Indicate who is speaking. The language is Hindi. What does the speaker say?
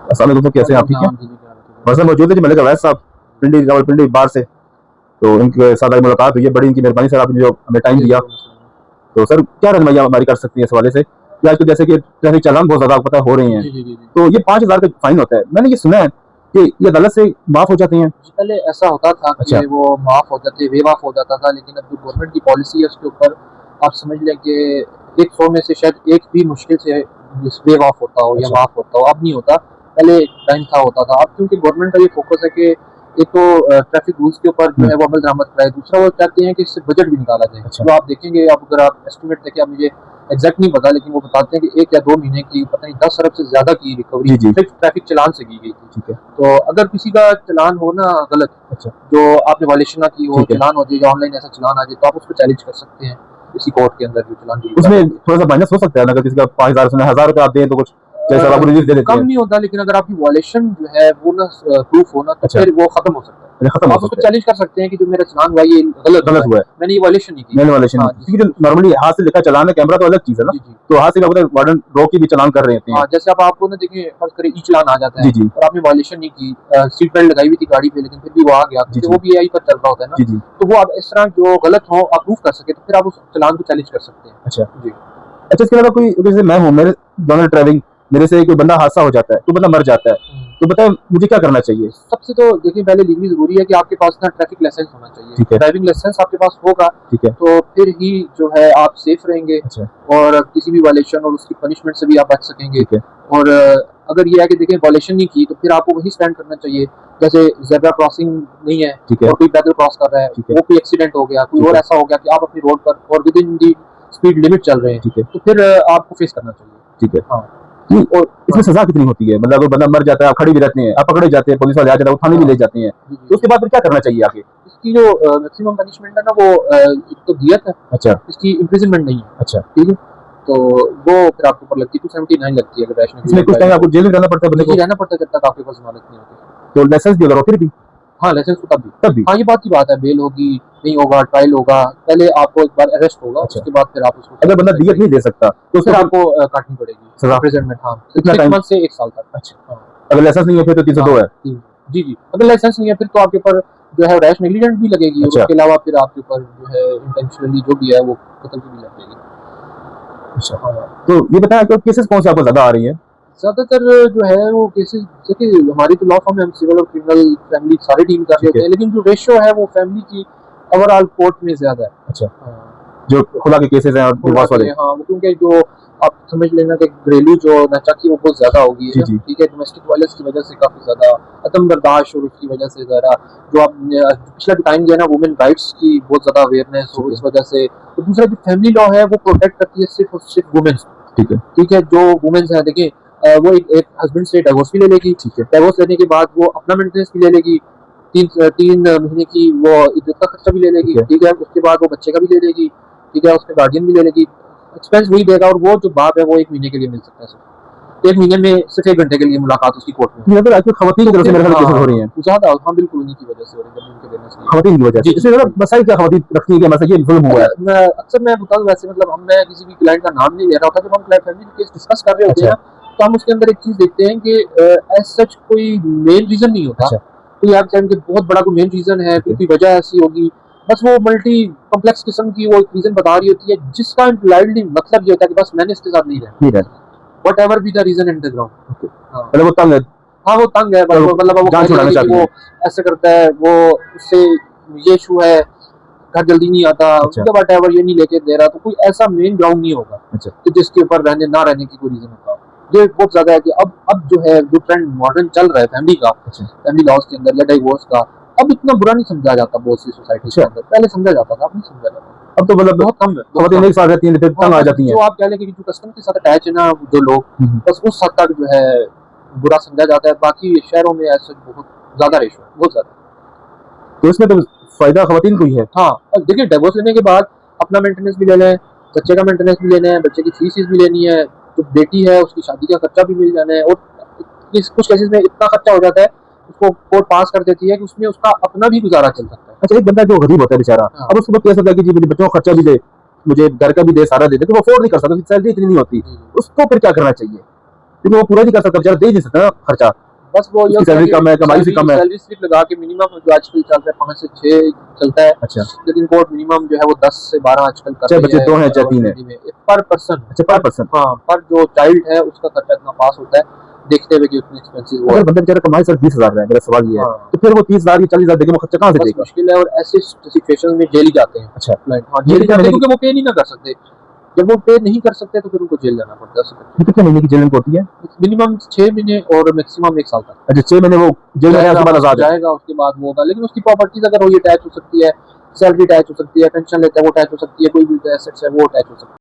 Speaker 1: अस्सलाम वालेकुम, कैसे हैं आप? ठीक है। बस मैं मौजूद है जी मलिक अवैस साहब, पिंडी रावलपिंडी बाढ़ से। तो इनके साथ आज मुलाकात हुई है, बड़ी इनकी मेहरबानी सर, आपने जो हमें टाइम दिया। तो सर क्या रहनुमाई हमारी कर सकती है इस हवाले से कि आजकल जैसे कि ट्रैफिक चालान बहुत ज्यादा पता हो रहे हैं, तो ये 5,000 का फाइन होता है, मैंने ये सुना है कि ये अदालत से माफ हो जाती हैं।
Speaker 2: पहले ऐसा होता था
Speaker 1: अच्छा।
Speaker 2: कि वो माफ हो जाते, वे माफ हो जाता था, लेकिन अब जो गवर्नमेंट की पॉलिसी है उसके ऊपर आप समझ लें कि 100 में से शायद एक भी मुश्किल से वे माफ होता हो या
Speaker 1: अच्छा।
Speaker 2: माफ होता हो। अब नहीं होता, पहले टाइम था होता था। अब क्योंकि गवर्नमेंट का ये फोकस है कि एक तो ट्रैफिक रूल्स के ऊपर जो है वो अमल दरामद कराए, दूसरा वो चाहते हैं कि इससे बजट भी निकाला जाए।
Speaker 1: अच्छा।
Speaker 2: तो आप देखेंगे, आप अगर आप एस्टिमेट देखें, आप मुझे एग्जैक्ट नहीं पता, लेकिन वो बताते हैं कि 1 या 2 महीने की पता नहीं 10 अरब से ज्यादा की रिकवरी सिर्फ ट्रैफिक चालान से की गई थी।
Speaker 1: ठीक है।
Speaker 2: तो अगर किसी का चालान हो ना गलत,
Speaker 1: अच्छा।
Speaker 2: जो आपने वायलेशन ना की हो,
Speaker 1: ठीक है।
Speaker 2: चालान हो जाए या ऑनलाइन ऐसा चालान आ जाए, तो आप उसको चैलेंज कर सकते हैं किसी कोर्ट के अंदर जो चालान की
Speaker 1: उसमें थोड़ा सा माइनस हो सकता है, अगर किसी का 5,000 सुना 1,000 रुपये आप दें तो कुछ जैसा आप रिलीज दे देते
Speaker 2: कम
Speaker 1: हैं।
Speaker 2: नहीं होता, लेकिन अगर आपकी वायलेशन जो है वो ना प्रूफ होना, तो
Speaker 1: अच्छा।
Speaker 2: फिर वो खत्म हो सकता है।
Speaker 1: खत्म हो
Speaker 2: आप उसको
Speaker 1: सकता है।
Speaker 2: चैलेंज कर सकते हैं कि जो मेरा चालान हुआ ये गलत हुआ है, मैंने ये वायलेशन नहीं की।
Speaker 1: मैंने वायलेशन
Speaker 2: हाँ,
Speaker 1: नहीं की, क्योंकि जो नॉर्मली हाथ से लिखा चालान है, कैमरा तो अलग चीज है ना।
Speaker 2: जी जी।
Speaker 1: तो हाथ से क्या वार्डन रोक के भी चालान कर रहे हैं।
Speaker 2: हाँ, जैसे अब आपको ना देखिए, फर्ज करें ई चालान आ जाता है
Speaker 1: जी जी।
Speaker 2: और आपने वायलेशन नहीं की, सीट बेल्ट लगाई हुई थी गाड़ी पे, लेकिन फिर भी वो आ गया, क्योंकि वो भी एआई पर चल रहा होता है ना।
Speaker 1: जी जी।
Speaker 2: तो वो आप इस तरह जो गलत हो आप प्रूफ कर सके, तो फिर आप उस चालान को चैलेंज कर सकते हैं।
Speaker 1: अच्छा
Speaker 2: जी।
Speaker 1: अच्छा, इसके अलावा कोई, जैसे मैं हूँ, मेरे दोनों ड्राइविंग, मेरे से कोई बंदा हादसा हो जाता है, तो बंदा मर जाता है, तो बताए मुझे क्या करना चाहिए?
Speaker 2: सबसे तो देखिए, पहले लीगली जरूरी है कि आपके पास ना ट्रैफिक लाइसेंस होना चाहिए।
Speaker 1: ठीक है।
Speaker 2: ड्राइविंग लाइसेंस आपके पास होगा,
Speaker 1: ठीक है।
Speaker 2: तो फिर ही जो है आप सेफ रहेंगे।
Speaker 1: अच्छा।
Speaker 2: और किसी भी वायलेशन और उसकी पनिशमेंट से भी आप बच सकेंगे।
Speaker 1: ठीक है।
Speaker 2: और अगर ये है कि देखिए वायलेशन नहीं की, तो फिर आपको वही स्टैंड करना चाहिए। जैसे जेब्रा क्रॉसिंग नहीं है और कोई पैदल क्रॉस कर रहा है, वो कोई एक्सीडेंट हो गया, कोई और ऐसा हो गया कि आप अपनी रोड पर और with in the speed limit चल रहे हैं, तो फिर आपको फेस करना चाहिए।
Speaker 1: ठीक है।
Speaker 2: हाँ।
Speaker 1: और इसमें सजा कितनी होती है? मतलब अगर बंदा मर जाता है, आप खड़े भी रहते हैं, आप पकड़े जाते हैं, पुलिस वाले आ जाते हैं, थाने भी ले जाते हैं, तो उसके बाद फिर क्या करना चाहिए आगे?
Speaker 2: इसकी जो मैक्सिमम पनिशमेंट है ना, वो एक तो दियत है।
Speaker 1: अच्छा।
Speaker 2: इसकी इम्प्रिजनमेंट नहीं है।
Speaker 1: अच्छा।
Speaker 2: ठीक है। तो वो फिर आपके ऊपर लगती है 279 लगती है अगर रैश में।
Speaker 1: इसमें कुछ टाइम आपको जेल में रहना पड़ता है, बंदे को
Speaker 2: रहना पड़ता है जब तक आपके पास जमानत नहीं होती।
Speaker 1: तो लाइसेंस भी अगर हो फिर भी?
Speaker 2: हाँ, लाइसेंस तो तब भी।
Speaker 1: हाँ,
Speaker 2: ये बात की बात है, बेल होगी नहीं होगा, ट्रायल होगा, पहले आपको एक बार अरेस्ट होगा। अच्छा। उसके बाद फिर आप उसको,
Speaker 1: अगर बंदा दियत नहीं दे सकता तो
Speaker 2: फिर आपको काटनी पड़ेगी
Speaker 1: सजा,
Speaker 2: इम्प्रिजनमेंट। हाँ,
Speaker 1: 6
Speaker 2: मंथ से 1 साल तक।
Speaker 1: अच्छा। अगर लाइसेंस नहीं है फिर तो 302 है।
Speaker 2: जी जी। अगर लाइसेंस नहीं है फिर तो आपके ऊपर जो है रैश नेग्लिजेंट भी लगेगी।
Speaker 1: अच्छा।
Speaker 2: उसके अलावा फिर आपके ऊपर जो है इंटेंशनली जो भी है वो कत्ल की भी लगेगी।
Speaker 1: अच्छा। तो ये बताया कि केसेस कौन से आपको ज्यादा आ रही है?
Speaker 2: ज्यादातर जो है वो केसेस, देखिए हमारी तो लॉ फॉर्म में हम सिविल और क्रिमिनल फैमिली सारे डील कर रहे होते हैं, लेकिन जो रेशियो है वो फैमिली की ओवरऑल कोर्ट में ज्यादा है।
Speaker 1: अच्छा। जो खुला के केसेस हैं और डिवोर्स वाले।
Speaker 2: हाँ, क्योंकि जो आप समझ लेना कि घरेलू जो नाचाकी वो बहुत ज्यादा होगी। ठीक है। डोमेस्टिक वायलेंस की वजह से काफी ज्यादा अदम बर्दाश्त और उसकी वजह से ज्यादा जो आप पिछला टाइम जो है ना, वुमेन राइट्स की बहुत ज्यादा अवेयरनेस हो इस वजह से। तो दूसरा जो फैमिली लॉ है वो प्रोटेक्ट करती है सिर्फ और सिर्फ वुमेन्स।
Speaker 1: ठीक है।
Speaker 2: ठीक है। जो वुमेन्स है, देखिए वो एक हस्बैंड से डिवोर्स भी ले लेगी। डिवोर्स लेने के बाद वो अपना मेंटेनेंस भी ले लेगी, 3 महीने की वो इज्जत का खर्चा भी ले लेगी। ठीक है। उसके बाद वो बच्चे का भी ले लेगी। ठीक है। उसके गार्डियन भी ले लेगी, एक्सपेंस वही देगा। और वो जो बाप है वो 1 महीने के लिए मिल सकता है, सिर्फ 1 महीने में सिर्फ 1 घंटे के लिए मुलाकात उसकी कोर्ट में।
Speaker 1: अगर आजकल खवातीन की तरफ से मेरे ख्याल केसेस हो रही हैं
Speaker 2: ज्यादा। हाँ बिल्कुल, उन्हीं की वजह से हो रही है, उनके देने से।
Speaker 1: खवातीन की वजह से इसमें मतलब मसाइल क्या खवातीन रखती है कि मतलब ये जुल्म हुआ है?
Speaker 2: अक्सर मैं बताऊं, वैसे मतलब मैं किसी भी क्लाइंट का नाम नहीं ले रहा होता, जब हम क्लाइंट फैमिली केस डिस्कस कर रहे होते हैं तो हम उसके अंदर एक चीज देखते हैं कि एज सच कोई मेन रीजन नहीं होता। कोई आप कहेंगे बहुत बड़ा कोई मेन रीजन है, कोई वजह ऐसी होगी, बस वो मल्टी कॉम्प्लेक्स किस्म की वो एक रीजन बता रही होती है, जिसका इम्प्लाइडली मतलब ये होता है कि बस मैंने इसके साथ नहीं रहना, whatever be the reason in the ground.
Speaker 1: मतलब वो तंग है।
Speaker 2: हाँ, वो तंग है, मतलब वो ऐसे करता है, वो उससे ये इशू है, घर जल्दी नहीं आता, वट एवर ये नहीं लेके दे रहा, तो कोई ऐसा मेन ग्राउंड नहीं होगा कि जिसके ऊपर रहने ना रहने की कोई रीजन होता। ये बहुत ज्यादा है कि अब जो है जो ट्रेंड मॉडर्न चल रहा है फैमिली का, फैमिली लॉज के अंदर या डिवोर्स का, अब इतना बुरा नहीं समझा जाता बहुत सी सोसाइटी के अंदर। पहले समझा जाता था, अब नहीं समझा जाता।
Speaker 1: अब तो मतलब
Speaker 2: बहुत कम है।
Speaker 1: खवातीन एक साथ रहती हैं, फिर तंग आ जाती हैं।
Speaker 2: जो आप कह लें कि जो कस्टम के साथ अटैच है ना जो लोग, बस उस हद तक जो है बुरा समझा जाता है। बाकी शहरों में ऐसा बहुत ज्यादा रेशो है, बहुत ज्यादा।
Speaker 1: तो इसमें तो फायदा खवातीन को ही है।
Speaker 2: हाँ, देखिए डिवोर्स लेने के बाद अपना मेंटेनेंस भी ले लें, बच्चे का मेंटेनेंस भी लेना है, बच्चे की फीस भी लेनी है, तो बेटी है उसकी शादी का खर्चा भी मिल जाना है। और कुछ केसेस में इतना खर्चा हो जाता है, उसको कोर्ट पास कर देती है कि उसमें उसका अपना भी गुजारा चल सकता है।
Speaker 1: अच्छा, एक बंदा जो गरीब होता है बेचारा, अब उसको कह सकता है कि जी मुझे बच्चों का खर्चा भी दे, मुझे घर का भी दे, सारा दे दे, तो वो अफोर्ड नहीं कर सकता, सैलरी इतनी नहीं होती, उसको फिर क्या करना चाहिए? क्योंकि वो पूरा नहीं कर सकता, बेचारा दे ही नहीं सकता ना खर्चा।
Speaker 2: बस वो
Speaker 1: उसकी सैलरी कम है, कमाई भी कम है।
Speaker 2: सैलरी स्लिप लगा के मिनिमम जो आजकल चलता है 5 से 6 चलता है।
Speaker 1: अच्छा,
Speaker 2: लेकिन कोर्ट मिनिमम जो है वो 10 से 12 आजकल कर
Speaker 1: चाहे
Speaker 2: रही
Speaker 1: बच्चे
Speaker 2: है
Speaker 1: 2 हैं चाहे 3 है।
Speaker 2: पर पर्सन।
Speaker 1: अच्छा, पर पर्सन।
Speaker 2: हाँ, पर जो चाइल्ड है उसका खर्चा इतना पास होता है, देखते हुए कि उतने एक्सपेंसिव वो
Speaker 1: अगर बंदा बेचारा कमाई सर 20,000 है, मेरा सवाल ये है,
Speaker 2: हाँ।
Speaker 1: तो फिर वो 30,000 या 40,000 देके वो खर्चा कहाँ से
Speaker 2: बस
Speaker 1: देगा?
Speaker 2: मुश्किल है। और ऐसे सिचुएशन में जेल ही जाते हैं
Speaker 1: अच्छा,
Speaker 2: क्लाइंट। हाँ,
Speaker 1: ये
Speaker 2: जेल ही
Speaker 1: कितने
Speaker 2: जाते हैं
Speaker 1: महीने
Speaker 2: क्योंकि वो पे नहीं ना कर सकते। जब वो पे नहीं कर सकते तो फिर उनको जेल जाना पड़ता है।
Speaker 1: की कितने महीने की जेल इनको होती है?
Speaker 2: मिनिमम 6 महीने और मैक्सिमम 1 साल तक
Speaker 1: अच्छा, 6 महीने वो जेल में रहे, उसके बाद आजाद है।
Speaker 2: जाएगा, उसके बाद वो होगा। लेकिन उसकी प्रॉपर्टीज अगर हो, ये अटैच हो सकती है, सैलरी अटैच हो सकती है, पेंशन लेता है वो अटैच हो सकती है, कोई भी एसेट्स है वो अटैच हो सकती है।